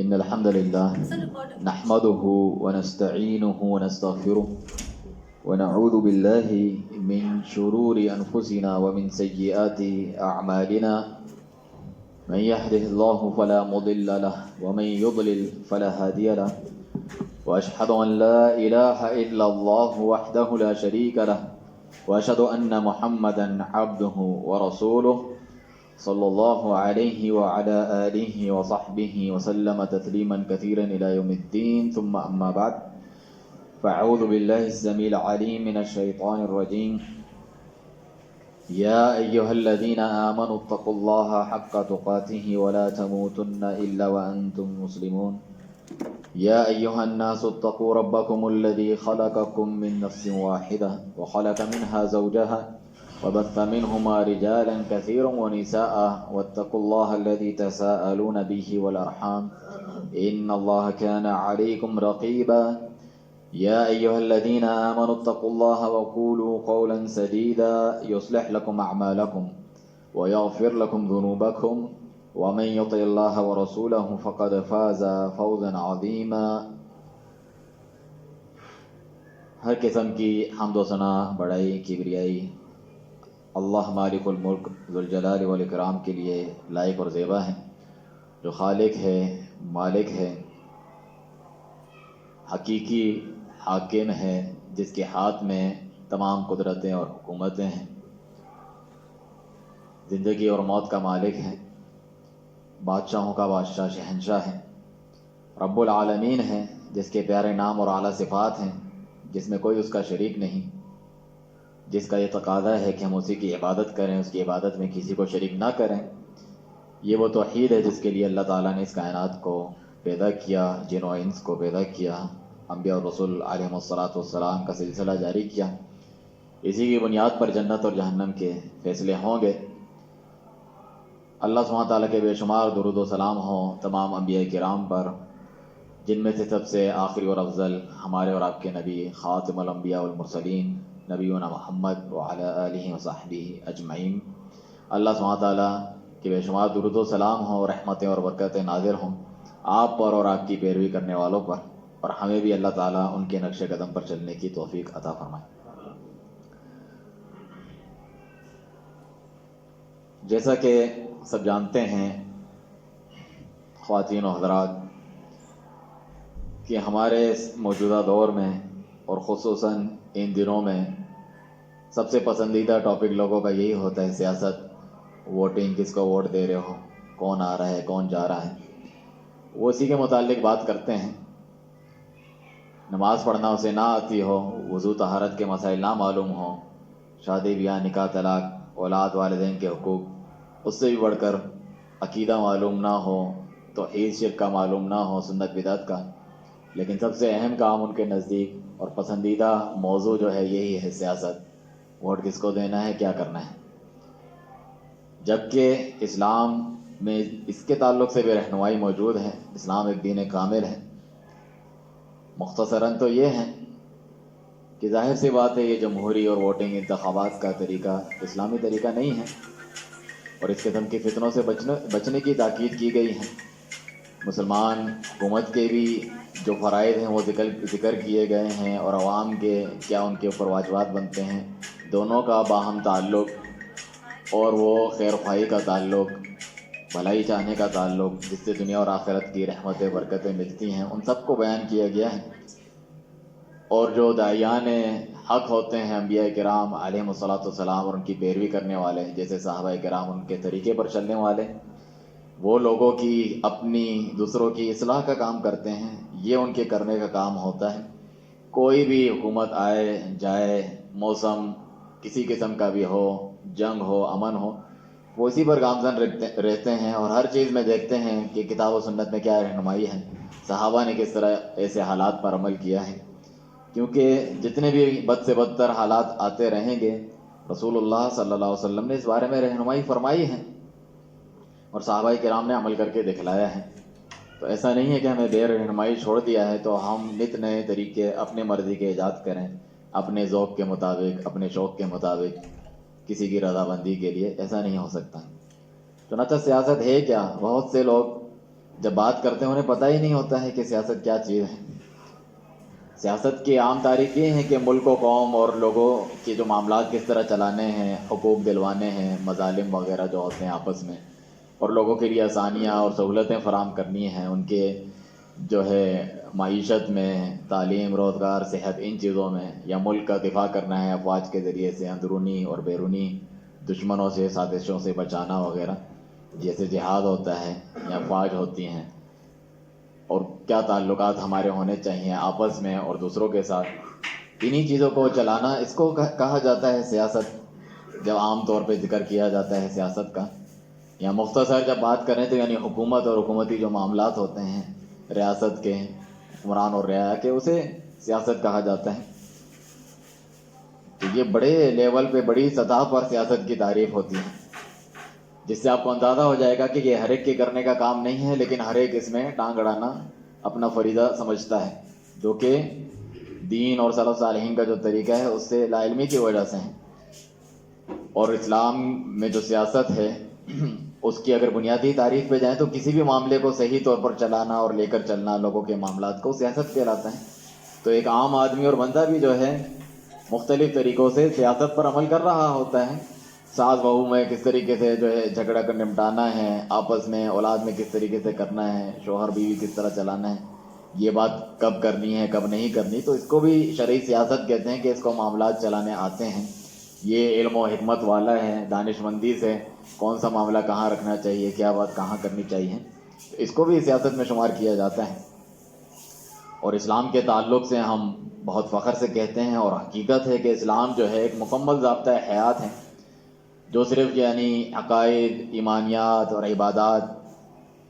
إن الحمد لله نحمده ونستعينه ونستغفره ونعوذ بالله من شرور أنفسنا ومن سيئات أعمالنا من يهده الله فلا مضل له ومن يضلل فلا هادي له وأشهد أن لا إله إلا الله وحده لا شريك له وأشهد أن محمدا عبده ورسوله صلى الله عليه وعلى آله وصحبه وسلم تسليما كثيرا إلى يوم الدين ثم أما بعد فأعوذ بالله السميع العليم من الشيطان الرجيم يا أيها الذين آمنوا اتقوا الله حق تقاته ولا تموتن إلا وأنتم مسلمون يا أيها الناس اتقوا ربكم الذي خلقكم من نفس واحدة وخلق منها زوجها وبث منهما رجالا كثيرا ونساء واتقوا الله الذي تساءلون به والأرحام إن الله كان عليكم رقيبا يا أيها الذين آمنوا اتقوا الله وقولوا قولا سديدا يصلح لكم أعمالكم ويغفر لكم ذنوبكم ومن يطع الله ورسوله فقد فاز فوزا عظيما. ہر قسم کی حمد و ثنا، بڑائی، کبریائی اللہ مالک الملک ذوالجلال والاکرام کے لیے لائق اور زیبا ہے، جو خالق ہے، مالک ہے، حقیقی حاکم ہے، جس کے ہاتھ میں تمام قدرتیں اور حکومتیں ہیں، زندگی اور موت کا مالک ہے، بادشاہوں کا بادشاہ، شہنشاہ ہے، رب العالمین ہے، جس کے پیارے نام اور اعلیٰ صفات ہیں، جس میں کوئی اس کا شریک نہیں، جس کا یہ تقاضا ہے کہ ہم اسی کی عبادت کریں، اس کی عبادت میں کسی کو شریک نہ کریں. یہ وہ توحید ہے جس کے لیے اللہ تعالیٰ نے اس کائنات کو پیدا کیا، جن و انس کو پیدا کیا، انبیاء اور رسول علیہم الصلاۃ کا سلسلہ جاری کیا. اسی کی بنیاد پر جنت اور جہنم کے فیصلے ہوں گے. اللہ سبحانہ تعالیٰ کے بے شمار درود و سلام ہوں تمام انبیاء کرام پر، جن میں سے سب سے آخری اور افضل ہمارے اور آپ کے نبی خاتم الانبیاء والمرسلین نبینا محمد وعلی آلہ وصحبہ اجمعین. اللہ سبحانہ تعالیٰ کے بے شمار درود و سلام ہوں، رحمتیں اور برکتیں نازل ہوں آپ پر اور آپ کی پیروی کرنے والوں پر، اور ہمیں بھی اللہ تعالیٰ ان کے نقش قدم پر چلنے کی توفیق عطا فرمائے. جیسا کہ سب جانتے ہیں خواتین و حضرات کہ ہمارے اس موجودہ دور میں اور خصوصاً ان دنوں میں سب سے پسندیدہ ٹاپک لوگوں کا یہی ہوتا ہے سیاست، ووٹنگ، کس کو ووٹ دے رہے ہو، کون آ رہا ہے، کون جا رہا ہے. وہ اسی کے متعلق بات کرتے ہیں. نماز پڑھنا اسے نہ آتی ہو، وضو طہارت کے مسائل نہ معلوم ہو، شادی بیاہ، نکاح، طلاق، اولاد، والدین کے حقوق، اس سے بھی بڑھ کر عقیدہ معلوم نہ ہو، توحید شرک کا معلوم نہ ہو، سنت بدعت کا، لیکن سب سے اہم کام ان کے نزدیک اور پسندیدہ موضوع جو ہے یہی ہے سیاست. ووٹ کس کو دینا ہے، کیا کرنا ہے. جبکہ اسلام میں اس کے تعلق سے بھی رہنمائی موجود ہے. اسلام ایک دین کامل ہے. مختصراً تو یہ ہے کہ ظاہر سی بات ہے یہ جمہوری اور ووٹنگ انتخابات کا طریقہ اسلامی طریقہ نہیں ہے، اور اس قسم کے فتنوں سے بچنے کی تاکید کی گئی ہے. مسلمان حکومت کے بھی جو فرائض ہیں وہ ذکر کیے گئے ہیں، اور عوام کے کیا ان کے اوپر واجبات بنتے ہیں، دونوں کا باہم تعلق اور وہ خیر خواہی کا تعلق، بھلائی چاہنے کا تعلق، جس سے دنیا اور آخرت کی رحمتیں برکتیں ملتی ہیں، ان سب کو بیان کیا گیا ہے. اور جو داعیان حق ہوتے ہیں انبیاء کرام علیہم الصلاۃ والسلام اور ان کی پیروی کرنے والے، جیسے صحابہ کرام، ان کے طریقے پر چلنے والے، وہ لوگوں کی اپنی دوسروں کی اصلاح کا کام کرتے ہیں. یہ ان کے کرنے کا کام ہوتا ہے. کوئی بھی حکومت آئے جائے، موسم کسی قسم کا بھی ہو، جنگ ہو، امن ہو، وہ اسی پر گامزن رہتے ہیں، اور ہر چیز میں دیکھتے ہیں کہ کتاب و سنت میں کیا رہنمائی ہے، صحابہ نے کس طرح ایسے حالات پر عمل کیا ہے. کیونکہ جتنے بھی بد سے بدتر حالات آتے رہیں گے، رسول اللہ صلی اللہ علیہ وسلم نے اس بارے میں رہنمائی فرمائی ہے، اور صحابہ کرام نے عمل کر کے دکھلایا ہے. تو ایسا نہیں ہے کہ ہمیں بے رہنمائی چھوڑ دیا ہے تو ہم نت نئے طریقے اپنے مرضی کے ایجاد کریں، اپنے ذوق کے مطابق، اپنے شوق کے مطابق، کسی کی رضا بندی کے لیے. ایسا نہیں ہو سکتا. چنانچہ سیاست ہے کیا؟ بہت سے لوگ جب بات کرتے ہیں انہیں پتہ ہی نہیں ہوتا ہے کہ سیاست کیا چیز ہے۔ سیاست کی عام تاریخ یہ ہے کہ ملک و قوم اور لوگوں کے جو معاملات کس طرح چلانے ہیں، حقوق دلوانے ہیں، مظالم وغیرہ جو ہوتے ہیں آپس میں، اور لوگوں کے لیے آسانیاں اور سہولتیں فراہم کرنی ہیں، ان کے جو ہے معیشت میں، تعلیم، روزگار، صحت، ان چیزوں میں، یا ملک کا دفاع کرنا ہے افواج کے ذریعے سے، اندرونی اور بیرونی دشمنوں سے، سازشوں سے بچانا وغیرہ، جیسے جہاد ہوتا ہے یا افواج ہوتی ہیں، اور کیا تعلقات ہمارے ہونے چاہیے آپس میں اور دوسروں کے ساتھ، انہی چیزوں کو چلانا، اس کو کہا جاتا ہے سیاست، جب عام طور پہ ذکر کیا جاتا ہے سیاست کا۔ یا مختصر جب بات کریں تو یعنی حکومت اور حکومتی جو معاملات ہوتے ہیں ریاست کے، حکمران اور رعایا کے، اسے سیاست کہا جاتا ہے۔ تو یہ بڑے لیول پہ، بڑی سطح پر سیاست کی تعریف ہوتی ہے، جس سے آپ کو اندازہ ہو جائے گا کہ یہ ہر ایک کے کرنے کا کام نہیں ہے، لیکن ہر ایک اس میں ٹانگ اڑانا اپنا فریضہ سمجھتا ہے، جو کہ دین اور سلف صالحین کا جو طریقہ ہے اس سے لا علمی کی وجہ سے ہے۔ اور اسلام میں جو سیاست ہے اس کی اگر بنیادی تعریف پہ جائیں تو کسی بھی معاملے کو صحیح طور پر چلانا اور لے کر چلنا لوگوں کے معاملات کو سیاست کہلاتا ہے۔ تو ایک عام آدمی اور بندہ بھی جو ہے مختلف طریقوں سے سیاست پر عمل کر رہا ہوتا ہے۔ ساس بہو میں کس طریقے سے جو ہے جھگڑا کر نمٹانا ہے، آپس میں اولاد میں کس طریقے سے کرنا ہے، شوہر بیوی کس طرح چلانا ہے، یہ بات کب کرنی ہے کب نہیں کرنی، تو اس کو بھی شرعی سیاست کہتے ہیں کہ اس کو معاملات چلانے آتے ہیں۔ یہ علم و حکمت والا ہے، دانش مندی سے کون سا معاملہ کہاں رکھنا چاہیے، کیا بات کہاں کرنی چاہیے، اس کو بھی سیاست میں شمار کیا جاتا ہے۔ اور اسلام کے تعلق سے ہم بہت فخر سے کہتے ہیں، اور حقیقت ہے کہ اسلام جو ہے ایک مکمل ضابطۂ حیات ہے، جو صرف یعنی عقائد، ایمانیات اور عبادات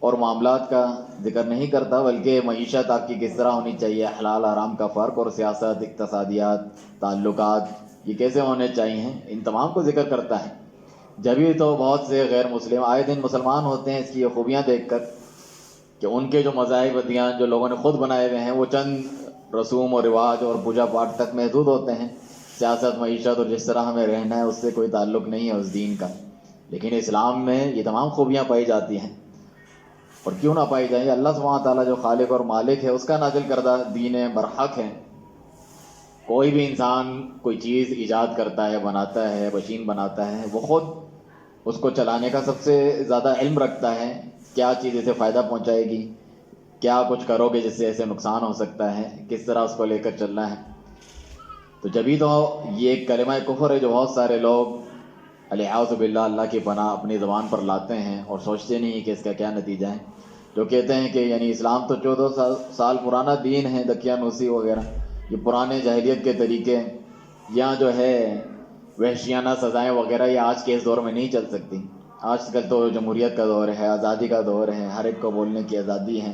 اور معاملات کا ذکر نہیں کرتا، بلکہ معیشت آپ کی کس طرح ہونی چاہیے، حلال حرام کا فرق، اور سیاست، اقتصادیات، تعلقات یہ کیسے ہونے چاہیے، ان تمام کو ذکر کرتا ہے۔ جبھی تو بہت سے غیر مسلم آئے دن مسلمان ہوتے ہیں اس کی یہ خوبیاں دیکھ کر کہ ان کے جو مذاہب ادیان جو لوگوں نے خود بنائے ہوئے ہیں وہ چند رسوم و رواج اور پوجا پاٹ تک محدود ہوتے ہیں، سیاست، معیشت اور جس طرح ہمیں رہنا ہے اس سے کوئی تعلق نہیں ہے اس دین کا۔ لیکن اسلام میں یہ تمام خوبیاں پائی جاتی ہیں، اور کیوں نہ پائی جائیں، اللہ سبحانہ تعالیٰ جو خالق اور مالک ہے اس کا نازل کردہ دین برحق ہے۔ کوئی بھی انسان کوئی چیز ایجاد کرتا ہے، بناتا ہے، مشین بناتا ہے، وہ خود اس کو چلانے کا سب سے زیادہ علم رکھتا ہے، کیا چیز اسے فائدہ پہنچائے گی، کیا کچھ کرو گے جس سے اسے نقصان ہو سکتا ہے، کس طرح اس کو لے کر چلنا ہے۔ تو جبھی تو یہ ایک کلمہ کفر ہے جو بہت سارے لوگ الیاذ باللہ، اللہ کی پناہ، اپنی زبان پر لاتے ہیں اور سوچتے نہیں کہ اس کا کیا نتیجہ ہے، جو کہتے ہیں کہ یعنی اسلام تو 1400 سال پرانا دین ہے، دقیانوسی وغیرہ، یہ پرانے جاہلیت کے طریقے، یہاں جو ہے وحشیانہ سزائیں وغیرہ یہ آج کے اس دور میں نہیں چل سکتی۔ آج کل تو جمہوریت کا دور ہے، آزادی کا دور ہے، ہر ایک کو بولنے کی آزادی ہے،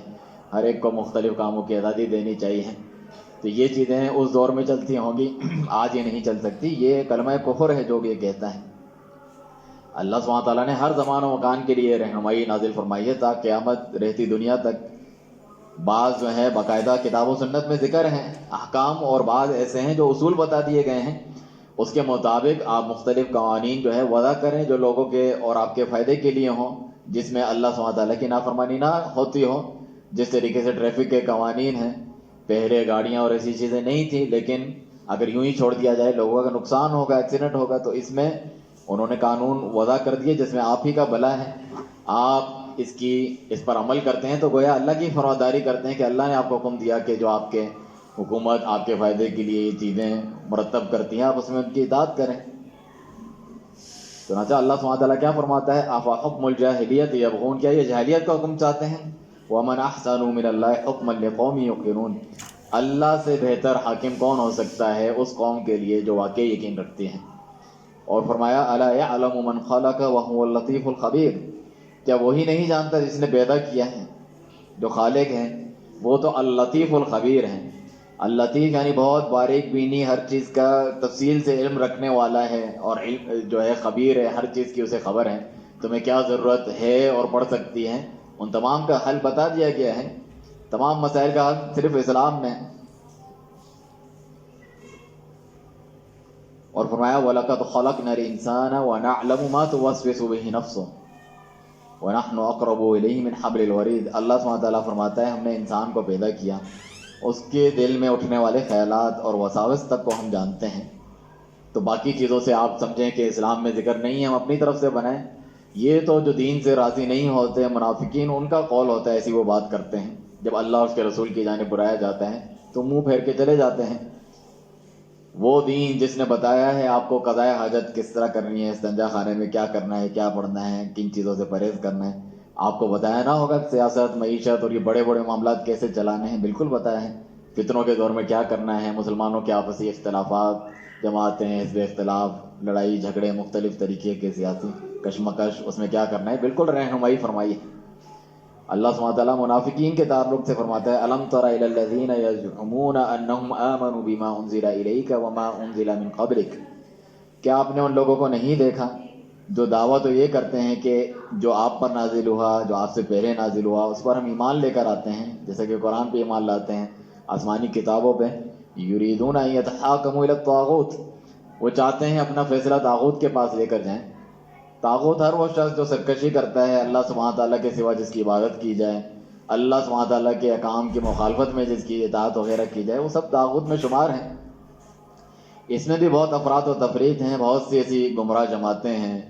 ہر ایک کو مختلف کاموں کی آزادی دینی چاہیے، تو یہ چیزیں اس دور میں چلتی ہوں گی، آج یہ نہیں چل سکتی۔ یہ کلمہ کفر ہے جو یہ کہتا ہے۔ اللہ سبحانہ تعالیٰ نے ہر زمان و مکان کے لیے رہنمائی نازل فرمائی ہے تا قیامت رہتی دنیا تک۔ بعض جو ہے باقاعدہ کتاب و سنت میں ذکر ہیں احکام، اور بعض ایسے ہیں جو اصول بتا دیے گئے ہیں، اس کے مطابق آپ مختلف قوانین جو ہے وضع کریں جو لوگوں کے اور آپ کے فائدے کے لیے ہوں، جس میں اللہ سبحانہ تعالیٰ کی نافرمانی نہ ہوتی ہو۔ جس طریقے سے ٹریفک کے قوانین ہیں، پہلے گاڑیاں اور ایسی چیزیں نہیں تھیں، لیکن اگر یوں ہی چھوڑ دیا جائے لوگوں کا نقصان ہوگا، ایکسیڈنٹ ہوگا، تو اس میں انہوں نے قانون وضع کر دیے جس میں آپ ہی کا بھلا ہے، آپ اس پر عمل کرتے ہیں تو گویا اللہ کی فرمانبرداری کرتے ہیں کہ اللہ نے آپ کو حکم دیا کہ جو آپ کے حکومت آپ کے فائدے کے لیے یہ چیزیں مرتب کرتی ہیں، آپ اس میں ان کی اطاعت کریں۔ چنانچہ اللہ سبحانہ تعالیٰ کیا فرماتا ہے، افحکم الجاہلیت یبغون، کیا یہ جاہلیت کا حکم چاہتے ہیں؟ ومن احسن من اللہ حکما لقوم یوقنون، اللہ سے بہتر حاکم کون ہو سکتا ہے اس قوم کے لیے جو واقعی یقین رکھتی ہیں۔ اور فرمایا الا یعلم من خلق وهو اللطیف الخبیر، کیا وہی نہیں جانتا جس نے پیدا کیا ہے، جو خالق ہیں وہ تو اللطیف الخبیر ہیں۔ اللطیف یعنی بہت باریک بینی، ہر چیز کا تفصیل سے علم رکھنے والا ہے، اور علم جو ہے خبیر ہے، ہر چیز کی اسے خبر ہے، تمہیں کیا ضرورت ہے اور پڑ سکتی ہے، ان تمام کا حل بتا دیا گیا ہے۔ تمام مسائل کا حل صرف اسلام میں۔ اور فرمایا وَلَقَدْ خَلَقْنَا الْإِنسَانَ وَنَعْلَمُ مَا تُوَسْوِسُ بِهِ نَفْسُهُ، وَنَحْنُ أَقْرَبُ إِلَيْهِ مِنْ حَبْلِ الْوَرِيدِ، اللہ سبحانہ وتعالیٰ فرماتا ہے ہم نے انسان کو پیدا کیا، اس کے دل میں اٹھنے والے خیالات اور وساوس تک کو ہم جانتے ہیں۔ تو باقی چیزوں سے آپ سمجھیں کہ اسلام میں ذکر نہیں ہے، ہم اپنی طرف سے بنائیں۔ یہ تو جو دین سے راضی نہیں ہوتے منافقین، ان کا قول ہوتا ہے، ایسی وہ بات کرتے ہیں۔ جب اللہ اور اس کے رسول کی جانب بلایا جاتا ہے تو منہ پھیر کے چلے جاتے ہیں۔ وہ دین جس نے بتایا ہے آپ کو قضائے حاجت کس طرح کرنی ہے، استنجا خانے میں کیا کرنا ہے، کیا پڑھنا ہے، کن چیزوں سے پرہیز کرنا ہے، آپ کو بتایا نہ ہوگا سیاست، معیشت اور یہ بڑے بڑے معاملات کیسے چلانے ہیں، بالکل بتایا ہے۔ فتنوں کے دور میں کیا کرنا ہے، مسلمانوں کے آپسی اختلافات، جماعتیں، حزب اختلاف، لڑائی جھگڑے، مختلف طریقے کے سیاسی کشمکش، اس میں کیا کرنا ہے، بالکل رہنمائی فرمائی ہے۔ اللہ سبحانہ وتعالیٰ منافقین کے تعلق سے فرماتا ہے الم تر الی الذین یزعمون انہم آمنوا بما انزل الیک وما انزل من قبلک، کیا آپ نے ان لوگوں کو نہیں دیکھا جو دعویٰ تو یہ کرتے ہیں کہ جو آپ پر نازل ہوا، جو آپ سے پہلے نازل ہوا، اس پر ہم ایمان لے کر آتے ہیں، جیسے کہ قرآن پہ ایمان لاتے ہیں، آسمانی کتابوں پہ۔ یریدون ان یتحاکموا الی الطاغوت، وہ چاہتے ہیں اپنا فیصلہ طاغوت کے پاس لے کر جائیں۔ طاغوت ہر وہ شخص جو سرکشی کرتا ہے اللہ سبحانہ تعالیٰ کے سوا جس کی عبادت کی جائے، اللہ سبحانہ تعالیٰ کے احکام کی مخالفت میں جس کی اطاعت وغیرہ کی جائے، وہ سب طاغوت میں شمار ہیں۔ اس میں بھی بہت افراد و تفریق ہیں، بہت سی ایسی گمراہ جماعتیں ہیں،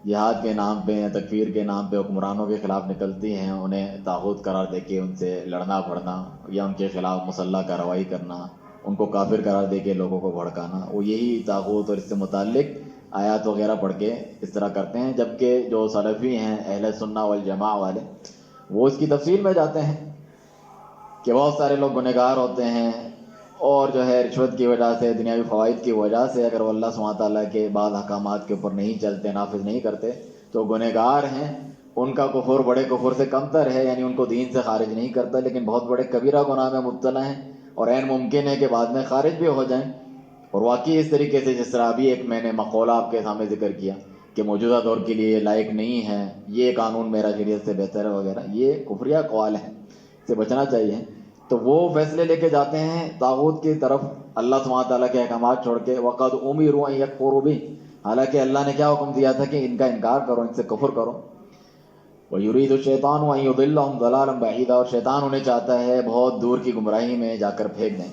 جہاد کے نام پہ، تکفیر کے نام پہ حکمرانوں کے خلاف نکلتی ہیں، انہیں طاغوت قرار دے کے ان سے لڑنا پڑنا یا ان کے خلاف مسلح کارروائی کرنا، ان کو کافر قرار دے کے لوگوں کو بھڑکانا، وہ یہی طاغوت اور اس سے متعلق آیات وغیرہ پڑھ کے اس طرح کرتے ہیں۔ جبکہ جو سلفی ہیں، اہل سنہ والجماع والے، وہ اس کی تفصیل میں جاتے ہیں کہ بہت سارے لوگ گنہگار ہوتے ہیں، اور جو ہے رشوت کی وجہ سے، دنیاوی فوائد کی وجہ سے اگر وہ اللہ سبحانہ تعالیٰ کے بعض احکامات کے اوپر نہیں چلتے، نافذ نہیں کرتے، تو گنہگار ہیں۔ ان کا کفر بڑے کفر سے کم تر ہے، یعنی ان کو دین سے خارج نہیں کرتا، لیکن بہت بڑے کبیرہ گناہ میں مبتلا ہیں، اور عین ممکن ہے کہ بعد میں خارج بھی ہو جائیں۔ اور واقعی اس طریقے سے جس طرح ابھی ایک میں نے مقولہ آپ کے سامنے ذکر کیا کہ موجودہ دور کے لیے یہ لائق نہیں ہے، یہ قانون میرا شریعت سے بہتر ہے وغیرہ، یہ کفریہ اقوال ہیں، سے بچنا چاہیے۔ تو وہ فیصلے لے کے جاتے ہیں طاغوت کی طرف اللہ سبحانہ تعالیٰ کے احکامات چھوڑ کے، وَقَدْ أُمِرُوا أَن يَكْفُرُوا بِهِ، حالانکہ اللہ نے کیا حکم دیا تھا کہ ان کا انکار کرو، ان سے کفر کرو۔ وَيُرِيدُ الشَّيْطَانُ أَن يُضِلَّهُمْ ضَلَالًا بَعِيدًا، اور شیطان انہیں چاہتا ہے بہت دور کی گمراہی میں جا کر پھینک دیں۔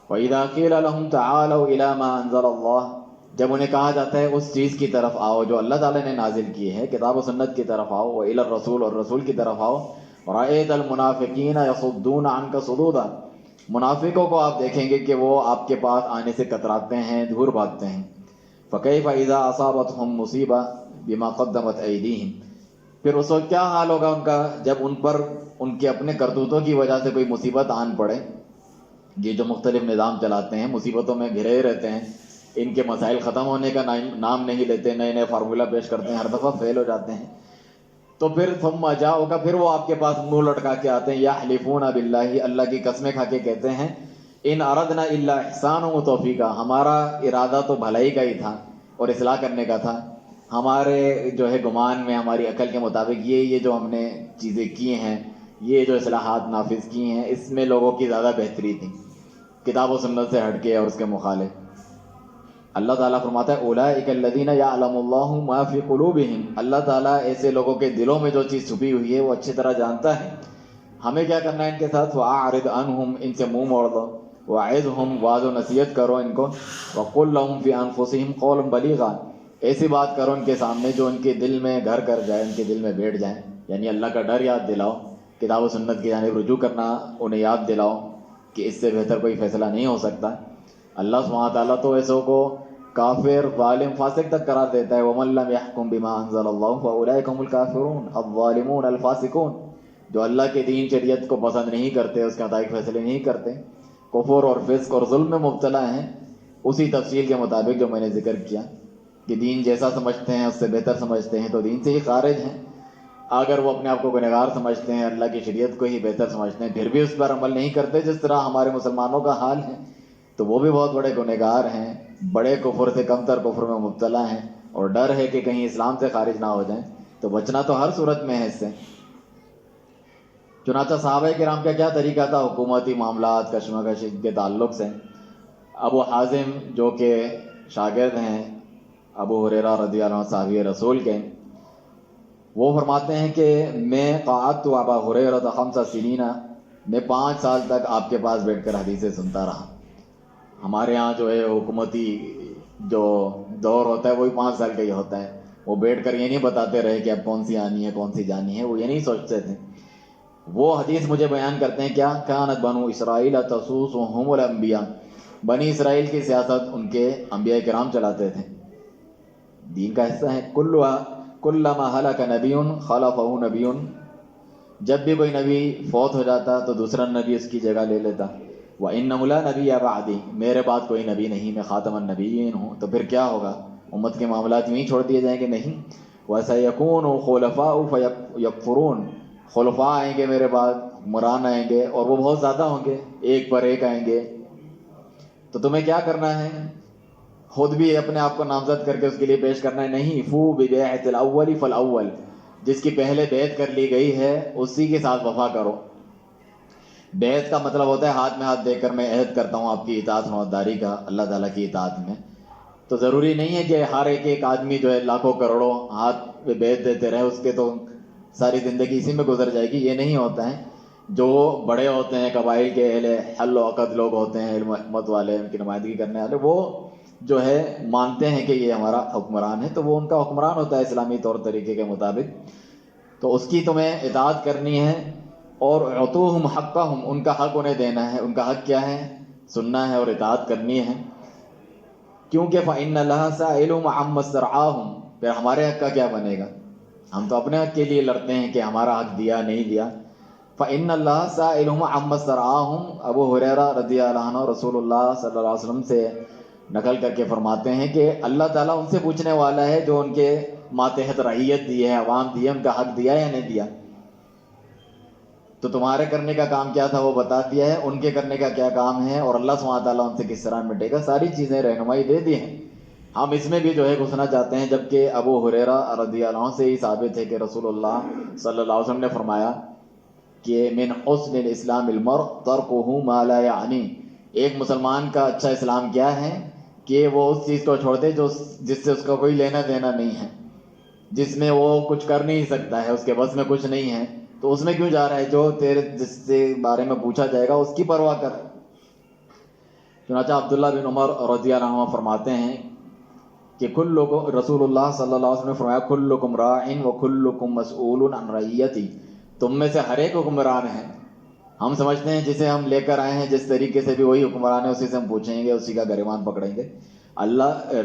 وَإِذَا قِيلَ لَهُمْ تَعَالَوْا إِلَىٰ مَا أَنزَلَ اللَّهُ، جب انہیں کہا جاتا ہے اس چیز کی طرف آؤ جو اللہ تعالیٰ نے نازل کی ہے، کتاب و سنت کی طرف آؤ، وَإِلَى الرَّسُولِ، اور رسول کی طرف آؤ، رَأَيْتَ الْمُنَافِقِينَ يَصُدُّونَ عَنْكَ صُدُودًا، منافقوں کو آپ دیکھیں گے کہ وہ آپ کے پاس آنے سے کتراتے ہیں، دور بھاگتے ہیں۔ فَكَيْفَ إِذَا أَصَابَتْهُمْ مُصِيبَةٌ بِمَا قَدَّمَتْ أَيْدِيهِمْ، پھر اس وقت کیا حال ہوگا ان کا جب ان پر ان کے اپنے کرتوتوں کی وجہ سے کوئی مصیبت آن پڑے۔ یہ جو مختلف نظام چلاتے ہیں مصیبتوں میں گھرے رہتے ہیں، ان کے مسائل ختم ہونے کا نام نہیں لیتے، نئے نئے فارمولہ پیش کرتے ہیں، ہر دفعہ فیل ہو جاتے ہیں۔ تو پھر ثم جاؤکا، پھر وہ آپ کے پاس منہ لٹکا کے آتے ہیں، یحلفون باللہ، اللہ کی قسمیں کھا کے کہتے ہیں، ان اردنا الا احسانا و توفیقا، ہمارا ارادہ تو بھلائی کا ہی تھا اور اصلاح کرنے کا تھا، ہمارے جو ہے گمان میں، ہماری عقل کے مطابق یہ جو ہم نے چیزیں کی ہیں، یہ جو اصلاحات نافذ کی ہیں، اس میں لوگوں کی زیادہ بہتری تھی کتاب و سنت سے ہٹ کے اور اس کے مخالف۔ اللہ تعالیٰ فرماتا ہے اولئک الذین یعلم اللہ ما فی قلوبہم، اللہ تعالیٰ ایسے لوگوں کے دلوں میں جو چیز چھپی ہوئی ہے وہ اچھی طرح جانتا ہے۔ ہمیں کیا کرنا ہے ان کے ساتھ؟ وَأَعْرِضْ عَنْهُمْ، ان سے منہ موڑ دو، وَعِظْهُمْ، واعظ و نصیحت کرو ان کو، وَقُلْ لَهُمْ فِي أَنفُسِهِمْ قَوْلًا بَلِيغًا، ایسی بات کرو ان کے سامنے جو ان کے دل میں گھر کر جائے، ان کے دل میں بیٹھ جائیں، یعنی اللہ کا ڈر یاد دلاؤ، کتاب و سنت کی جانب رجوع کرنا انہیں یاد دلاؤ کہ اس سے بہتر کوئی فیصلہ نہیں ہو سکتا۔ اللہ سبحانہ تعالیٰ تو ایسوں کو کافر، ظالم، فاسق تک قرار دیتا ہے، وَمَن لَّمْ يَحْكُم بِمَا أَنزَلَ اللَّهُ فَأُولَٰئِكَ هُمُ الْكَافِرُونَ الظَّالِمُونَ الْفَاسِقُونَ، جو اللہ کے دین شریعت کو پسند نہیں کرتے، اس کے مطابق فیصلے نہیں کرتے، کفر اور فسق اور ظلم میں مبتلا ہیں، اسی تفصیل کے مطابق جو میں نے ذکر کیا کہ دین جیسا سمجھتے ہیں اس سے بہتر سمجھتے ہیں تو دین سے ہی خارج ہیں۔ اگر وہ اپنے آپ کو گنہگار سمجھتے ہیں، اللہ کی شریعت کو ہی بہتر سمجھتے ہیں، پھر بھی اس پر عمل نہیں کرتے جس طرح ہمارے مسلمانوں کا حال ہے، تو وہ بھی بہت بڑے گنہگار ہیں، بڑے کفر سے کم تر کفر میں مبتلا ہیں، اور ڈر ہے کہ کہیں اسلام سے خارج نہ ہو جائیں، تو بچنا تو ہر صورت میں ہے اس سے۔ چنانچہ صحابہ کرام کا کیا طریقہ تھا حکومتی معاملات کشمکش کے تعلق سے؟ ابو حازم جو کہ شاگرد ہیں ابو ہریرہ رضی اللہ عنہ صحابی رسول کے، وہ فرماتے ہیں کہ میں قعدت ابا ہریرہ 5 سنین، میں 5 سال تک آپ کے پاس بیٹھ کر حدیثیں سنتا رہا. ہمارے ہاں جو ہے حکومتی جو دور ہوتا ہے وہی 5 سال کا ہی ہوتا ہے. وہ بیٹھ کر یہ نہیں بتاتے رہے کہ اب کون سی آنی ہے کون سی جانی ہے، وہ یہ نہیں سوچتے تھے. وہ حدیث مجھے بیان کرتے ہیں کیا، کانت بنو اسرائیل تسوسهم الانبیاء، بنی اسرائیل کی سیاست ان کے انبیاء کرام چلاتے تھے، دین کا حصہ ہے. کلما ہلک نبی خلفہ نبی، جب بھی کوئی نبی فوت ہو جاتا تو دوسرا نبی اس کی جگہ لے لیتا. وَإِنَّهُ لَا نَبِيَّ بَعْدِي، میرے بعد کوئی نبی نہیں، میں خاتم النبیین ہوں. تو پھر کیا ہوگا، امت کے معاملات یوں ہی چھوڑ دیے جائیں گے؟ نہیں. وَسَيَكُونُ خُلَفَاءُ فَيَكْفُرُونَ، خلفاء آئیں گے میرے بعد، حکمران آئیں گے اور وہ بہت زیادہ ہوں گے، ایک پر ایک آئیں گے. تو تمہیں کیا کرنا ہے، خود بھی اپنے آپ کو نامزد کر کے اس کے لیے پیش کرنا ہے. نہیں، فو بِبَيْعَةِ الْأَوَّلِ فَالْأَوَّلِ، جس کی پہلے بیعت کر لی گئی ہے اسی کے ساتھ وفا کرو. بیعت کا مطلب ہوتا ہے ہاتھ میں ہاتھ دے کر میں عہد کرتا ہوں آپ کی اطاعت فرمانبرداری کا اللہ تعالیٰ کی اطاعت میں. تو ضروری نہیں ہے کہ ہر ایک آدمی جو ہے لاکھوں کروڑوں ہاتھ پہ بیعت دیتے رہے، اس کے تو ساری زندگی اسی میں گزر جائے گی. یہ نہیں ہوتا ہے. جو بڑے ہوتے ہیں قبائل کے اہل حل و عقد لوگ ہوتے ہیں، علم حکمت والے، ان کی نمائندگی کرنے والے، وہ جو ہے مانتے ہیں کہ یہ ہمارا حکمران ہے، تو وہ ان کا حکمران ہوتا ہے اسلامی طور طریقے کے مطابق. تو اس کی تمہیں اطاعت کرنی ہے. اور اعطوہم حقہم، ان کا حق انہیں دینا ہے. ان کا حق کیا ہے، سننا ہے اور اطاعت کرنی ہے. کیونکہ فإن اللہ سائلهم عما استرعاهم، پھر ہمارے حق کا کیا بنے گا، ہم تو اپنے حق کے لیے لڑتے ہیں کہ ہمارا حق دیا نہیں دیا. فإن اللہ سائلهم عما استرعاهم، ابو ہریرہ رضی اللہ عنہ رسول اللہ صلی اللہ علیہ وسلم سے نقل کر کے فرماتے ہیں کہ اللہ تعالیٰ ان سے پوچھنے والا ہے جو ان کے ماتحت رعیت دی ہے، عوام دی ہے، ان کا حق دیا یا نہیں دیا. تو تمہارے کرنے کا کام کیا تھا وہ بتا دیا ہے، ان کے کرنے کا کیا کام ہے اور اللہ سبحانہ تعالیٰ ان سے کس طرح نمٹے گا، ساری چیزیں رہنمائی دے دی ہیں. ہم اس میں بھی جو ہے گھسنا چاہتے ہیں، جبکہ ابو ہریرہ رضی اللہ عنہ سے ہی ثابت ہے کہ رسول اللہ صلی اللہ علیہ وسلم نے فرمایا کہ من حسن الاسلام المرء ترکہ ما لا یعنی، ایک مسلمان کا اچھا اسلام کیا ہے کہ وہ اس چیز کو چھوڑ دے جس سے اس کا کوئی لینا دینا نہیں ہے، جس میں وہ کچھ کر نہیں سکتا ہے، اس کے بس میں کچھ نہیں ہے، تو اس میں کیوں جا رہا ہے، جو تیرے جس سے بارے میں پوچھا جائے گا اس کی پرواہ کر. چنانچہ عبداللہ بن عمر رضی اللہ عنہ فرماتے ہیں کہ رسول اللہ صلی اللہ علیہ وسلم نے فرمایا کلکم راعٍ وکلکم مسئول عن رعیتی، تم میں سے ہر ایک حکمران ہے. ہم سمجھتے ہیں جسے ہم لے کر آئے ہیں جس طریقے سے بھی وہی حکمران ہے، اسی سے ہم پوچھیں گے، اسی کا گریبان پکڑیں گے.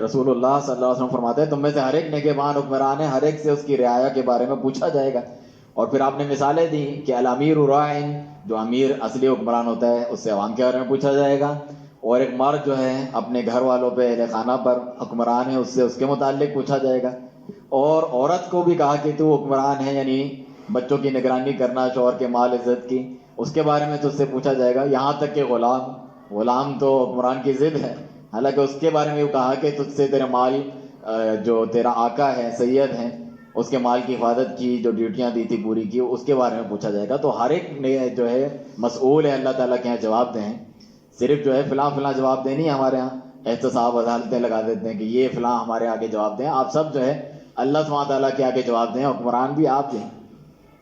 رسول اللہ صلی اللہ علیہ وسلم فرماتے ہیں تم میں سے ہر ایک نگہبان حکمران ہے، ہر ایک سے اس کی رعایا کے بارے میں پوچھا جائے گا. اور پھر آپ نے مثالیں دی کہ الامیر راعٍ، جو امیر اصلی حکمران ہوتا ہے اس سے عوام کے بارے میں پوچھا جائے گا. اور ایک مرد جو ہے اپنے گھر والوں پہ، اہل خانہ پر حکمران ہے، اس سے اس کے متعلق پوچھا جائے گا. اور عورت کو بھی کہا کہ تو حکمران ہے، یعنی بچوں کی نگرانی کرنا، شوہر کے مال عزت کی، اس کے بارے میں تجھ سے پوچھا جائے گا. یہاں تک کہ غلام تو حکمران کی ضد ہے، حالانکہ اس کے بارے میں یہ کہا کہ تجھ سے تیرے مال، جو تیرا آقا ہے، سید ہے، اس کے مال کی حفاظت کی جو ڈیوٹیاں دی تھی پوری کی، اس کے بارے میں پوچھا جائے گا. تو ہر ایک جو ہے مسئول ہے اللہ تعالیٰ کے یہاں جواب دیں. صرف جو ہے فلاں جواب دیں نہیں، ہمارے یہاں احتساب عدالتیں لگا دیتے ہیں کہ یہ فلاں ہمارے آگے جواب دیں. آپ سب جو ہے اللہ سبحانہ تعالیٰ کے آگے جواب دیں، حکمران بھی آپ دیں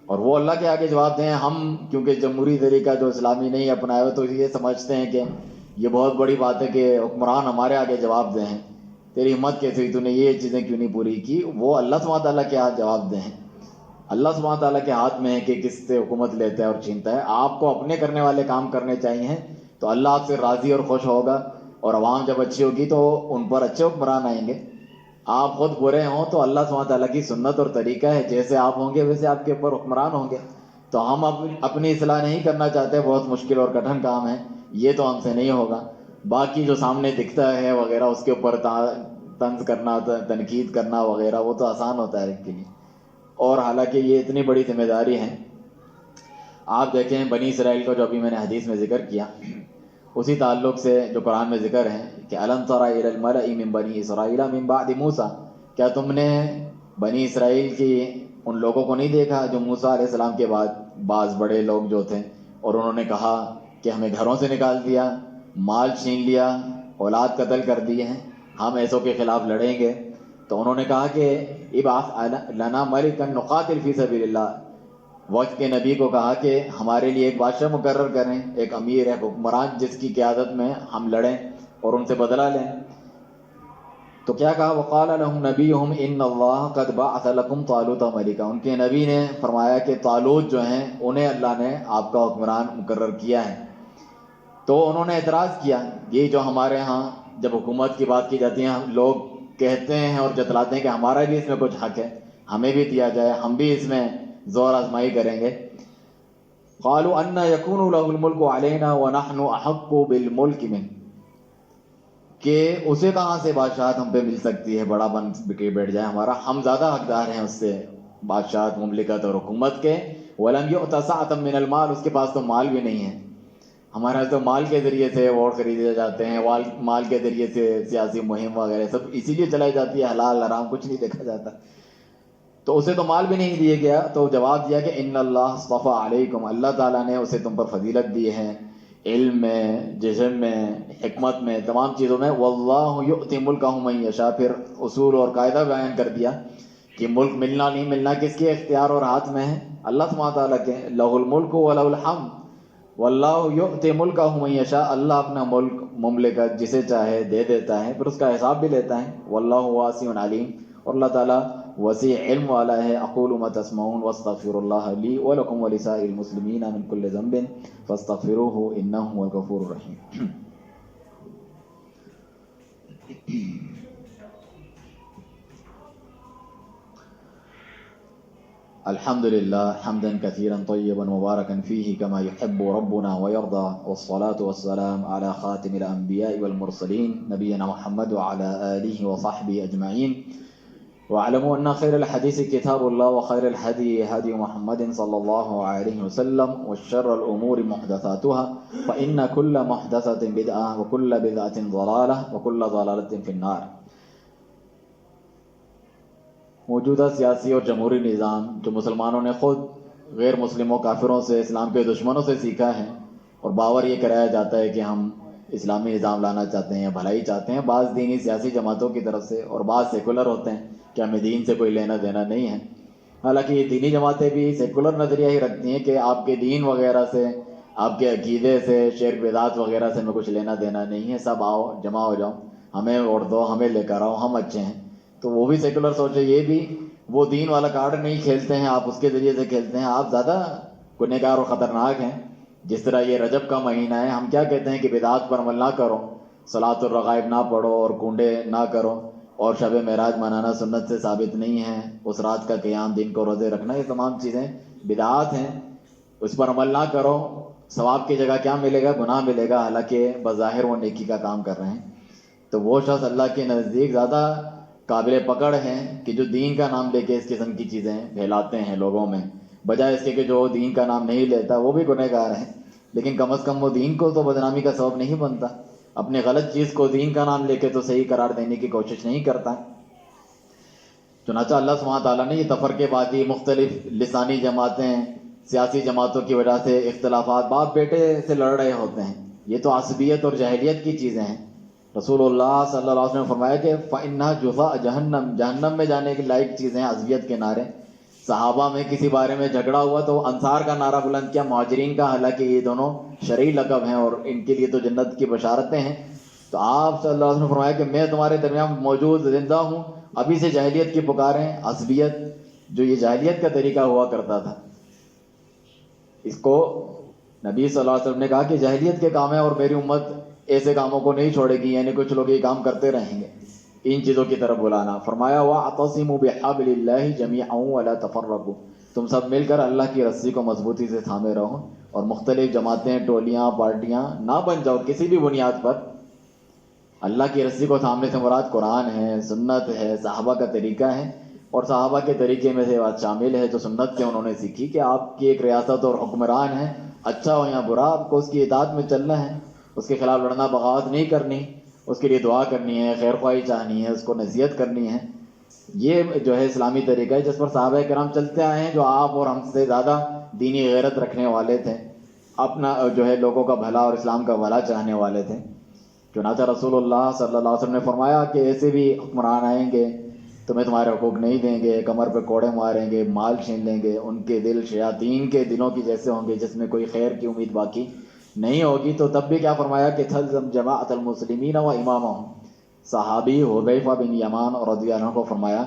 اور وہ اللہ کے آگے جواب دیں. ہم کیونکہ جمہوری طریقہ جو اسلامی نہیں اپنایا ہوئے، تو یہ سمجھتے ہیں کہ یہ بہت بڑی بات ہے کہ حکمران ہمارے آگے جواب دیں. تیری ہمت کیسے ہوئی، تو نے یہ چیزیں کیوں نہیں پوری کی؟ وہ اللہ سبحانہ تعالیٰ کے ہاتھ جواب دیں. اللہ سبحانہ تعالیٰ کے ہاتھ میں ہے کہ کس سے حکومت لیتا ہے اور چھینتا ہے. آپ کو اپنے کرنے والے کام کرنے چاہیے تو اللہ آپ سے راضی اور خوش ہوگا، اور عوام جب اچھی ہوگی تو ان پر اچھے حکمران آئیں گے. آپ خود برے ہوں تو اللہ سبحانہ تعالیٰ کی سنت اور طریقہ ہے، جیسے آپ ہوں گے ویسے آپ کے اوپر حکمران ہوں گے. تو ہم اپنی اصلاح نہیں کرنا چاہتے، بہت مشکل اور کٹھن کام ہے، یہ تو ہم سے نہیں ہوگا. باقی جو سامنے دکھتا ہے وغیرہ، اس کے اوپر طنز کرنا، تنقید کرنا وغیرہ، وہ تو آسان ہوتا ہے ایک کے لیے. اور حالانکہ یہ اتنی بڑی ذمہ داری ہے. آپ دیکھیں بنی اسرائیل کو جو ابھی میں نے حدیث میں ذکر کیا، اسی تعلق سے جو قرآن میں ذکر ہے کہ الم تر الی الملأ من بنی اسرائیل من بعد موسیٰ، کیا تم نے بنی اسرائیل کی ان لوگوں کو نہیں دیکھا جو موسیٰ علیہ السلام کے بعد بعض بڑے لوگ جو تھے، اور انہوں نے کہا کہ ہمیں گھروں سے نکال دیا، مال چھین لیا، اولاد قتل کر دیے ہیں، ہم ایسوں کے خلاف لڑیں گے. تو انہوں نے کہا کہ ابعث لنا ملکا نقاتل فی سبیل اللہ، وقت کے نبی کو کہا کہ ہمارے لیے ایک بادشاہ مقرر کریں، ایک امیر ہے، حکمران جس کی قیادت میں ہم لڑیں اور ان سے بدلہ لیں۔ تو کیا کہا؟ وقال لهم نبیہم ان اللہ قد بعث لکم طالوت ملکا، ان کے نبی نے فرمایا کہ طالوت جو ہیں انہیں اللہ نے آپ کا حکمران مقرر کیا ہے۔ تو انہوں نے اعتراض کیا، یہ جو ہمارے ہاں جب حکومت کی بات کی جاتی ہے لوگ کہتے ہیں اور جتلاتے ہیں کہ ہمارا بھی اس میں کچھ حق ہے، ہمیں بھی دیا جائے، ہم بھی اس میں زور آزمائی کریں گے۔ قالوا ان یکون له الملک علینا ونحن احق بالملک منہ، کہ اسے کہاں سے بادشاہت ہم پہ مل سکتی ہے، بڑا بن کے بیٹھ جائے ہمارا، ہم زیادہ حقدار ہیں اس سے بادشاہت، مملکت اور حکومت کے۔ ولم یؤت سعۃ من المال، اس کے پاس تو مال بھی نہیں ہے، ہمارے یہاں تو مال کے ذریعے سے ووٹ خریدے جاتے ہیں، مال کے ذریعے سے سیاسی مہم وغیرہ سب اسی لیے چلائی جاتی ہے، حلال حرام کچھ نہیں دیکھا جاتا، تو اسے تو مال بھی نہیں دیا گیا۔ تو جواب دیا کہ ان اللہ اصطفیٰ علیکم، اللہ تعالیٰ نے اسے تم پر فضیلت دی ہے، علم میں، جسم میں، حکمت میں، تمام چیزوں میں۔ واللہ یؤتی ملکہ من یشاء، پھر اصول اور قاعدہ بیان کر دیا کہ ملک ملنا نہیں ملنا کس کے اختیار اور ہاتھ میں ہے، اللہ سبحانہ تعالیٰ کے، لہ الملک ولہ الحمد واللہ یؤتی ملکہ من یشاء، اللہ اپنا ملک مملکت جسے چاہے دے دیتا ہے، پھر اس کا حساب بھی لیتا ہے۔ واللہ واسع علیم، اور اللہ تعالیٰ وسیع علم والا ہے۔ اقول ما تسمعون واستغفر اللہ لی ولکم ولسائر المسلمین من کل ذنب فاستغفروہ انہ هو الغفور الرحیم۔ الحمد للہ حمدا کثیرا طیبا مبارکا فیہ کما یحب ربنا ویرضى، والصلاة والسلام علی خاتم الانبیاء والمرسلین نبینا محمد وعلی آلہ وصحبہ اجمعین۔ واعلموا ان خیر الحدیث کتاب اللہ وخیر الہدی ہدی محمد صلی اللہ علیہ وسلم، وشر الامور محدثاتها فإن كل محدثة بدعة وكل بدعة ضلالة وكل ضلالة في النار۔ موجودہ سیاسی اور جمہوری نظام جو مسلمانوں نے خود غیر مسلموں کافروں سے، اسلام کے دشمنوں سے سیکھا ہے، اور باور یہ کرایا جاتا ہے کہ ہم اسلامی نظام لانا چاہتے ہیں، بھلائی چاہتے ہیں، بعض دینی سیاسی جماعتوں کی طرف سے، اور بعض سیکولر ہوتے ہیں کہ ہمیں دین سے کوئی لینا دینا نہیں ہے۔ حالانکہ یہ دینی جماعتیں بھی سیکولر نظریہ ہی رکھتی ہیں کہ آپ کے دین وغیرہ سے، آپ کے عقیدے سے، شرک بدعات وغیرہ سے ہمیں کچھ لینا دینا نہیں ہے، سب آؤ جمع ہو جاؤ، ہمیں ووٹ دو، ہمیں لے کر آؤ، ہم اچھے ہیں۔ تو وہ بھی سیکولر سوچے، یہ بھی وہ دین والا کارڈ نہیں کھیلتے ہیں، آپ اس کے ذریعے سے کھیلتے ہیں، آپ زیادہ گنہگار اور خطرناک ہیں۔ جس طرح یہ رجب کا مہینہ ہے، ہم کیا کہتے ہیں کہ بدعات پر عمل نہ کرو، صلاۃ الرغائب نہ پڑھو اور کنڈے نہ کرو، اور شب معراج منانا سنت سے ثابت نہیں ہے، اس رات کا قیام، دن کو روزے رکھنا، یہ تمام چیزیں بدعات ہیں، اس پر عمل نہ کرو، ثواب کی جگہ کیا ملے گا؟ گناہ ملے گا، حالانکہ بظاہر وہ نیکی کا کام کر رہے ہیں۔ تو وہ شخص اللہ کے نزدیک زیادہ قابل پکڑ ہیں کہ جو دین کا نام لے کے اس قسم کی چیزیں پھیلاتے ہیں لوگوں میں، بجائے اس کے کہ جو دین کا نام نہیں لیتا وہ بھی گنہگار ہے، لیکن کم از کم وہ دین کو تو بدنامی کا سبب نہیں بنتا، اپنے غلط چیز کو دین کا نام لے کے تو صحیح قرار دینے کی کوشش نہیں کرتا۔ چنانچہ اللہ سبحانہ تعالیٰ نے یہ تفرقے بازی، مختلف لسانی جماعتیں، سیاسی جماعتوں کی وجہ سے اختلافات، باپ بیٹے سے لڑ رہے ہوتے ہیں، یہ تو عصبیت اور جاہلیت کی چیزیں ہیں۔ رسول اللہ صلی اللہ علیہ وسلم نے فرمایا کہ فَإِنَّهَا جُزَاءُ جہنم، جہنم میں جانے کے لائق چیزیں ہیں عصبیت کے نعرے۔ صحابہ میں کسی بارے میں جھگڑا ہوا تو انصار کا نعرہ بلند کیا، مہاجرین کا، حالانکہ یہ دونوں شرعی لقب ہیں اور ان کے لیے تو جنت کی بشارتیں ہیں۔ تو آپ صلی اللہ علیہ وسلم نے فرمایا کہ میں تمہارے درمیان موجود زندہ ہوں، ابھی سے جاہلیت کی پکاریں، عصبیت جو یہ جاہلیت کا طریقہ ہوا کرتا تھا، اس کو نبی صلی اللہ علیہ وسلم نے کہا کہ جاہلیت کے کام ہے اور میری امت ایسے کاموں کو نہیں چھوڑے گی، یعنی کچھ لوگ یہ کام کرتے رہیں گے، ان چیزوں کی طرف بلانا۔ فرمایا وَاعْتَصِمُوا بِحَبْلِ اللَّهِ جَمِيعًا وَلَا تَفَرَّقُوا، تم سب مل کر اللہ کی رسی کو مضبوطی سے تھامے رہو، اور مختلف جماعتیں، ٹولیاں، پارٹیاں نہ بن جاؤ کسی بھی بنیاد پر۔ اللہ کی رسی کو تھامنے سے مراد قرآن ہے، سنت ہے، صحابہ کا طریقہ ہے، اور صحابہ کے طریقے میں سے بات شامل ہے جو سنت سے انہوں نے سیکھی کہ آپ کی ایک ریاست اور حکمران ہے، اچھا ہو یا برا، آپ کو اس کی اطاعت میں چلنا ہے، اس کے خلاف لڑنا، بغاوت نہیں کرنی، اس کے لیے دعا کرنی ہے، خیر خواہی چاہنی ہے، اس کو نصیحت کرنی ہے۔ یہ جو ہے اسلامی طریقہ ہے جس پر صحابہ کرام چلتے آئے ہیں، جو آپ اور ہم سے زیادہ دینی غیرت رکھنے والے تھے، اپنا جو ہے لوگوں کا بھلا اور اسلام کا بھلا چاہنے والے تھے۔ چنانچہ رسول اللہ صلی اللہ علیہ وسلم نے فرمایا کہ ایسے بھی حکمران آئیں گے تمہیں تمہارے حقوق نہیں دیں گے، کمر پہ کوڑے ماریں گے، مال چھین لیں گے، ان کے دل شیاطین کے دلوں کی جیسے ہوں گے جس میں کوئی خیر کی امید باقی نہیں ہوگی۔ تو تب بھی کیا فرمایا کہ تھلزم جماعت المسلمین و امامہم، صحابی حذیفہ بن یمان رضی اللہ عنہ کو فرمایا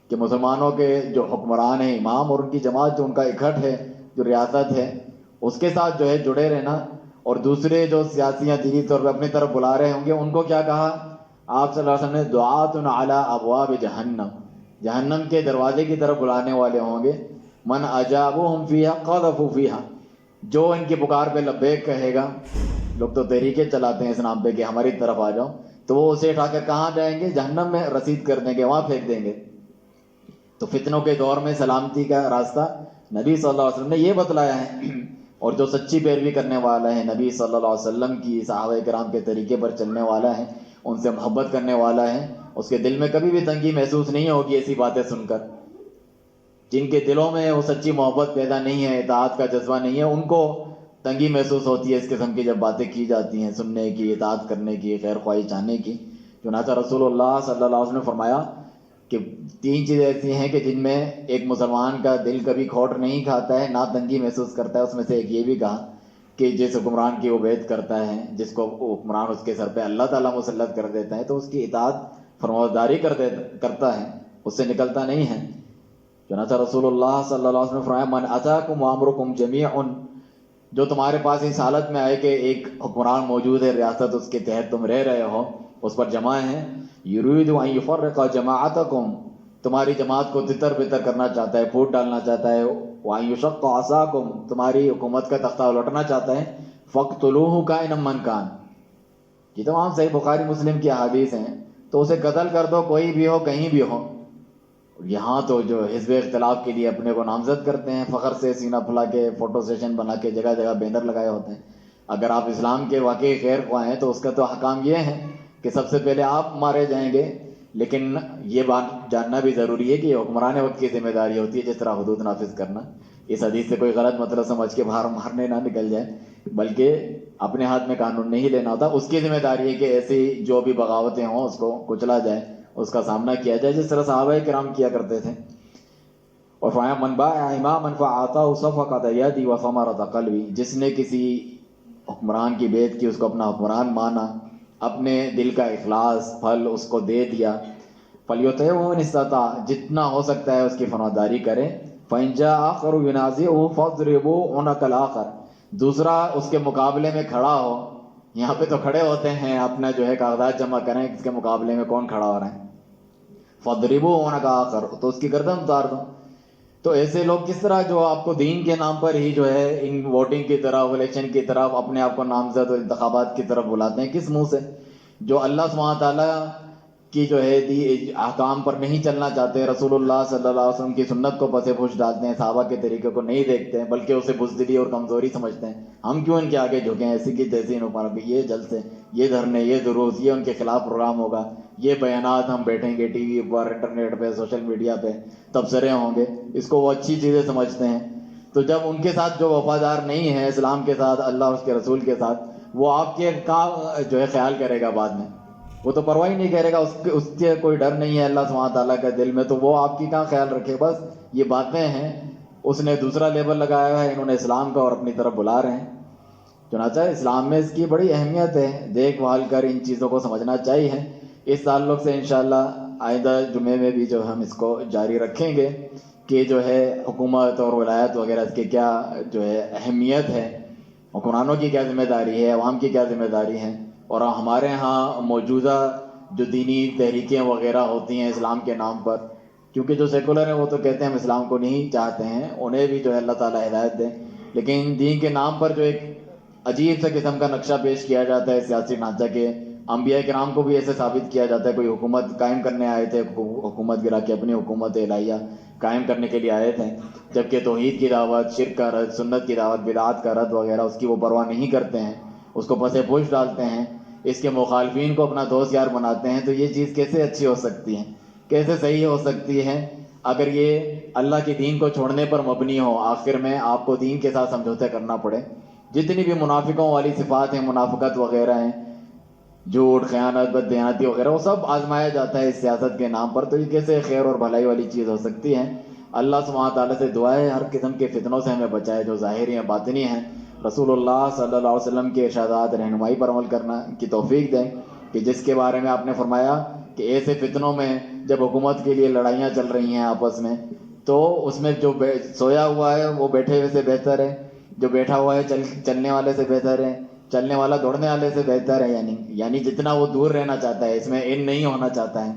کہ مسلمانوں کے جو حکمران ہیں، امام، اور ان کی جماعت جو ان کا اکٹھ ہے، جو ریاست ہے، اس کے ساتھ جو ہے جڑے رہنا۔ اور دوسرے جو سیاسیاں دینی طور پہ اپنی طرف بلا رہے ہوں گے ان کو کیا کہا آپ صلی اللہ علیہ وسلم نے؟ دعات علی ابواب جہنم، جہنم کے دروازے کی طرف بلانے والے ہوں گے۔ من اجابوہم فیہا قذفوا فیہا، جو ان کی پکار پہ لبیک کہے گا، لوگ تو تحریکیں چلاتے ہیں اس نام پہ کہ ہماری طرف آ جاؤ، تو وہ اسے اٹھا کر کہاں جائیں گے؟ جہنم میں رسید کر دیں گے، وہاں پھینک دیں گے۔ تو فتنوں کے دور میں سلامتی کا راستہ نبی صلی اللہ علیہ وسلم نے یہ بتلایا ہے۔ اور جو سچی پیروی کرنے والا ہے نبی صلی اللہ علیہ وسلم کی، صحابہ کرام کے طریقے پر چلنے والا ہے، ان سے محبت کرنے والا ہے، اس کے دل میں کبھی بھی تنگی محسوس نہیں ہوگی ایسی باتیں سن کر۔ جن کے دلوں میں وہ سچی محبت پیدا نہیں ہے، اطاعت کا جذبہ نہیں ہے، ان کو تنگی محسوس ہوتی ہے اس قسم کی جب باتیں کی جاتی ہیں، سننے کی، اطاعت کرنے کی، خیر خواہی چاہنے کی۔ چنانچہ رسول اللہ صلی اللہ علیہ وسلم نے فرمایا کہ 3 چیزیں ایسی ہیں کہ جن میں ایک مسلمان کا دل کبھی کھوٹ نہیں کھاتا ہے، نہ تنگی محسوس کرتا ہے۔ اس میں سے ایک یہ بھی کہا کہ جس حکمران کی وہ بیعت کرتا ہے، جس کو حکمران اس کے سر پہ اللہ تعالیٰ مسلط کر دیتا ہے، تو اس کی اطاعت فرمانبرداری کرتا ہے، اس سے نکلتا نہیں ہے۔ چنانچہ رسول اللہ صلی اللہ علیہ وسلم نے فرمایا من اتاکم وامرکم جمیع، جو تمہارے پاس اس حالت میں آئے کہ ایک حکمران موجود ہے، ریاست اس کے تحت تم رہ رہے ہو، اس پر جمع ہیں، یرید ان یفرق جماعتکم، تمہاری جماعت کو تتر بتر کرنا چاہتا ہے، پھوٹ ڈالنا چاہتا ہے، وان یشق عصاکم، تمہاری حکومت کا تختہ الٹنا چاہتا ہے، فاقتلوہ کائنا من کان، یہ تمام صحیح بخاری مسلم کی احادیث ہیں، تو اسے قتل کر دو، کوئی بھی ہو، کہیں بھی ہو۔ یہاں تو جو حزب اختلاف کے لیے اپنے کو نامزد کرتے ہیں، فخر سے سینہ پھلا کے، فوٹو سیشن بنا کے، جگہ جگہ بینر لگائے ہوتے ہیں۔ اگر آپ اسلام کے واقعی خیر خواہ ہیں تو اس کا تو حکام یہ ہے کہ سب سے پہلے آپ مارے جائیں گے، لیکن یہ بات جاننا بھی ضروری ہے کہ یہ حکمران وقت کی ذمہ داری ہوتی ہے جس طرح حدود نافذ کرنا۔ اس حدیث سے کوئی غلط مطلب سمجھ کے باہر مارنے نہ نکل جائے، بلکہ اپنے ہاتھ میں قانون نہیں لینا ہوتا، اس کی ذمہ داری ہے کہ ایسی جو بھی بغاوتیں ہوں اس کو کچلا جائے، اس کا سامنا کیا جائے، جس طرح صحابہ کرام کیا کرتے تھے۔ اور فرمایا من باع اماما فاعطاه صفقۃ یدی وثمرۃ قلبی، جس نے کسی حکمران کی بیعت کی، اس کو اپنا حکمران مانا، اپنے دل کا اخلاص پھل اس کو دے دیا، فلیطعه ان استطاع، جتنا ہو سکتا ہے اس کی فرمانبرداری کرے، فإن جاء آخر ينازعه فاضربوا عنق الآخر، دوسرا اس کے مقابلے میں کھڑا ہو، یہاں پہ تو کھڑے ہوتے ہیں، اپنا جو ہے کاغذات جمع کریں، اس کے مقابلے میں کون کھڑا ہو رہا ہے، فاضربوا عنق الآخر، تو اس کی گردن اتار دو۔ تو ایسے لوگ کس طرح جو آپ کو دین کے نام پر ہی جو ہے ان ووٹنگ کی طرف، الیکشن کی طرف، اپنے آپ کو نامزد اور انتخابات کی طرف بلاتے ہیں، کس منہ سے؟ جو اللہ سبحانہ تعالیٰ کی جو ہے احکام پر نہیں چلنا چاہتے، رسول اللہ صلی اللہ علیہ وسلم کی سنت کو پس پوش ڈالتے ہیں، صحابہ کے طریقے کو نہیں دیکھتے ہیں، بلکہ اسے بزدلی اور کمزوری سمجھتے ہیں۔ ہم کیوں ان کے آگے جھکیں؟ ایسی کی تیسی حکمران، یہ جلسے، یہ دھرنے، یہ دروس، یہ ان کے خلاف پروگرام ہوگا، یہ بیانات، ہم بیٹھیں گے ٹی وی پر، انٹرنیٹ پہ، سوشل میڈیا پہ تبصرے ہوں گے، اس کو وہ اچھی چیزیں سمجھتے ہیں۔ تو جب ان کے ساتھ جو وفادار نہیں ہے اسلام کے ساتھ، اللہ اور اس کے رسول کے ساتھ، وہ آپ کے کا جو ہے خیال کرے گا بعد میں؟ وہ تو پرواہ ہی نہیں کرے گا، اس کے کوئی ڈر نہیں ہے اللہ سبحانہ تعالیٰ کا دل میں، تو وہ آپ کی کہاں خیال رکھے؟ بس یہ باتیں ہیں، اس نے دوسرا لیبل لگایا ہے، انہوں نے اسلام کا اور اپنی طرف بلا رہے ہیں۔ چنانچہ اسلام میں اس کی بڑی اہمیت ہے، دیکھ بھال کر ان چیزوں کو سمجھنا چاہیے۔ اس تعلق سے انشاءاللہ آئندہ جمعے میں بھی جو ہم اس کو جاری رکھیں گے کہ جو ہے حکومت اور ولایت وغیرہ اس کی کیا جو ہے اہمیت ہے، حکمرانوں کی کیا ذمہ داری ہے، عوام کی کیا ذمہ داری ہے، اور ہمارے ہاں موجودہ جو دینی تحریکیں وغیرہ ہوتی ہیں اسلام کے نام پر، کیونکہ جو سیکولر ہیں وہ تو کہتے ہیں ہم اسلام کو نہیں چاہتے ہیں، انہیں بھی جو ہے اللہ تعالیٰ ہدایت دے، لیکن دین کے نام پر جو ایک عجیب سے قسم کا نقشہ پیش کیا جاتا ہے سیاسی ڈھانچہ کے، انبیاء کرام کو بھی ایسے ثابت کیا جاتا ہے، کوئی حکومت قائم کرنے آئے تھے، حکومت گرا کے اپنی حکومت الہیہ قائم کرنے کے لیے آئے تھے، جبکہ توحید کی دعوت، شرک کا رد، سنت کی دعوت، بدعات کا رد وغیرہ اس کی وہ پرواہ نہیں کرتے ہیں، اس کو پس پوش ڈالتے ہیں، اس کے مخالفین کو اپنا دوست یار بناتے ہیں۔ تو یہ چیز کیسے اچھی ہو سکتی ہے، کیسے صحیح ہو سکتی ہے اگر یہ اللہ کے دین کو چھوڑنے پر مبنی ہو، آخر میں آپ کو دین کے ساتھ سمجھوتے کرنا پڑے۔ جتنی بھی منافقوں والی صفات ہیں، منافقت وغیرہ ہیں، جھوٹ، خیانت، بددیانتی وغیرہ وہ سب آزمایا جاتا ہے اس سیاست کے نام پر. تو یہ کیسے خیر اور بھلائی والی چیز ہو سکتی ہے؟ اللہ سبحانہ تعالیٰ سے دعا ہے ہر قسم کے فتنوں سے ہمیں بچائے، جو ظاہری ہیں باطنی ہیں. رسول اللہ صلی اللہ علیہ وسلم کے ارشادات رہنمائی پر عمل کرنا کی توفیق دیں کہ جس کے بارے میں آپ نے فرمایا کہ ایسے فتنوں میں جب حکومت کے لیے لڑائیاں چل رہی ہیں آپس میں، تو اس میں جو سویا ہوا ہے وہ بیٹھے ہوئے سے بہتر ہے، جو بیٹھا ہوا ہے چلنے والے سے بہتر ہے، چلنے والا دوڑنے والے سے بہتر ہے. یعنی جتنا وہ دور رہنا چاہتا ہے، اس میں ان نہیں ہونا چاہتا ہے،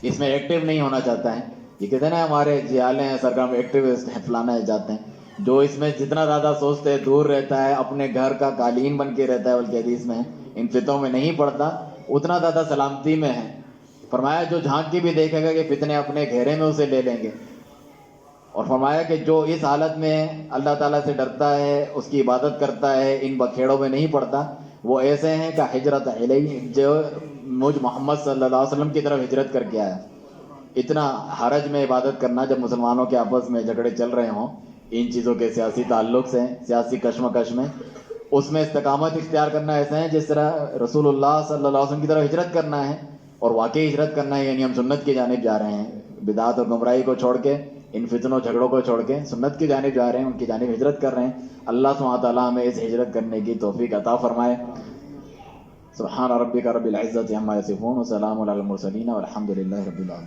اس میں ایکٹیو نہیں ہونا چاہتا ہے. یہ کہتے ہیں نا ہمارے جیالے ہیں سرگرم ایکٹیوسٹ ہیں فلانا ہے جاتے ہیں، جو اس میں جتنا زیادہ سوچتے ہیں دور رہتا ہے، اپنے گھر کا قالین بن کے رہتا ہے، بلکہ حدیث میں ان فتنوں میں نہیں پڑتا، اتنا زیادہ سلامتی میں ہے. فرمایا جو جھانک کے بھی دیکھے گا کہ فتنے اپنے گھیرے میں اسے لے لیں گے. اور فرمایا کہ جو اس حالت میں اللہ تعالیٰ سے ڈرتا ہے، اس کی عبادت کرتا ہے، ان بکھیڑوں میں نہیں پڑتا، وہ ایسے ہیں کہ ہجرت علیہ، جو مجھ محمد صلی اللہ علیہ وسلم کی طرف ہجرت کر کے آیا. اتنا حرج میں عبادت کرنا جب مسلمانوں کے آپس میں جھگڑے چل رہے ہوں ان چیزوں کے سیاسی تعلق سے، سیاسی کشمکش میں، اس میں استقامت اختیار کرنا ایسا ہے جس طرح رسول اللہ صلی اللہ علیہ وسلم کی طرف ہجرت کرنا ہے. اور واقعی ہجرت کرنا ہے، یعنی ہم سنت کی جانب جا رہے ہیں، بدعات اور گمراہی کو چھوڑ کے، ان فتنوں جھگڑوں کو چھوڑ کے سنت کی جانب جا رہے ہیں، ان کی جانب ہجرت کر رہے ہیں. اللہ سبحانہ تعالیٰ ہمیں اس ہجرت کرنے کی توفیق عطا فرمائے. سبحان ربک رب العزت عما یصفون وسلام علی المرسلین والحمد للہ رب العالمین.